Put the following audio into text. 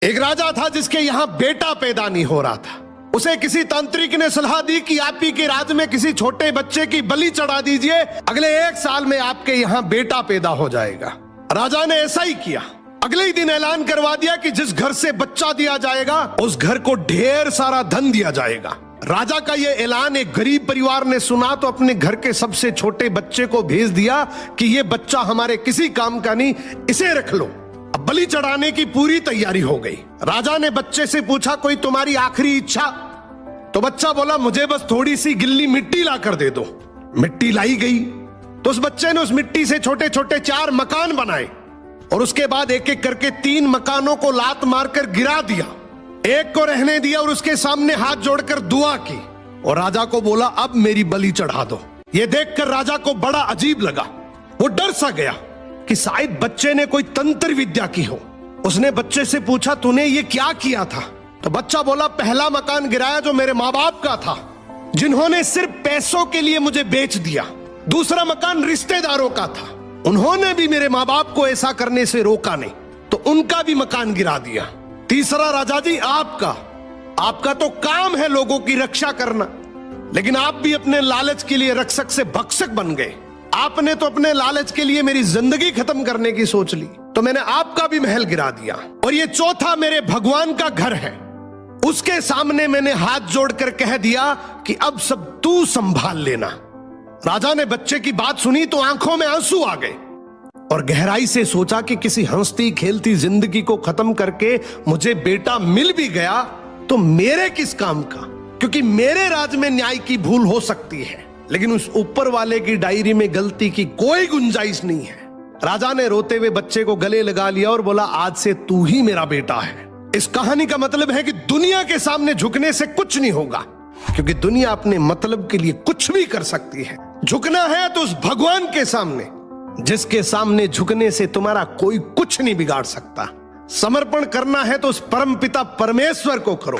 एक राजा था जिसके यहां बेटा पैदा नहीं हो रहा था। उसे किसी तांत्रिक ने सलाह दी कि आप ही के राज्य में किसी छोटे बच्चे की बलि चढ़ा दीजिए, अगले 1 साल में आपके यहां बेटा पैदा हो जाएगा। राजा ने ऐसा ही किया। अगले ही दिन ऐलान करवा दिया कि जिस घर से बच्चा दिया जाएगा उस घर को ढेर सारा धन दिया जाएगा। राजा का यह ऐलान एक गरीब परिवार ने सुना तो अपने घर के सबसे छोटे बच्चे को भेज दिया कि यह बच्चा हमारे किसी काम का नहीं, इसे रख लो। अब बलि चढ़ाने की पूरी तैयारी हो गई। राजा ने बच्चे से पूछा, कोई तुम्हारी आखिरी इच्छा? तो बच्चा बोला, मुझे बस थोड़ी सी गिल्ली मिट्टी ला कर दे दो। मिट्टी लाई गई तो उस बच्चे ने उस मिट्टी से छोटे छोटे 4 मकान बनाए और उसके बाद एक एक करके 3 मकानों को लात मारकर गिरा दिया, एक को रहने दिया और उसके सामने हाथ जोड़कर दुआ की और राजा को बोला, अब मेरी बलि चढ़ा दो। यह देखकर राजा को बड़ा अजीब लगा। वो डर सा गया कि शायद बच्चे ने कोई तंत्र विद्या की हो। उसने बच्चे से पूछा, तूने ये क्या किया था? तो बच्चा बोला, पहला मकान गिराया जो मेरे माँ बाप का था, जिन्होंने सिर्फ पैसों के लिए मुझे बेच दिया। दूसरा मकान रिश्तेदारों का था, उन्होंने भी मेरे माँ बाप को ऐसा करने से रोका नहीं, तो उनका भी मकान गिरा दिया। तीसरा राजा जी आपका तो काम है लोगों की रक्षा करना, लेकिन आप भी अपने लालच के लिए रक्षक से भक्षक बन गए। आपने तो अपने लालच के लिए मेरी जिंदगी खत्म करने की सोच ली, तो मैंने आपका भी महल गिरा दिया। और ये चौथा मेरे भगवान का घर है, उसके सामने मैंने हाथ जोड़कर कह दिया कि अब सब तू संभाल लेना। राजा ने बच्चे की बात सुनी तो आंखों में आंसू आ गए और गहराई से सोचा कि किसी हंसती खेलती जिंदगी को खत्म करके मुझे बेटा मिल भी गया तो मेरे किस काम का, क्योंकि मेरे राज में न्याय की भूल हो सकती है लेकिन उस ऊपर वाले की डायरी में गलती की कोई गुंजाइश नहीं है। राजा ने रोते हुए बच्चे को गले लगा लिया और बोला, आज से तू ही मेरा बेटा है। इस कहानी का मतलब है कि दुनिया के सामने झुकने से कुछ नहीं होगा, क्योंकि दुनिया अपने मतलब के लिए कुछ भी कर सकती है। झुकना है तो उस भगवान के सामने, जिसके सामने झुकने से तुम्हारा कोई कुछ नहीं बिगाड़ सकता। समर्पण करना है तो उस परमपिता परमेश्वर को करो।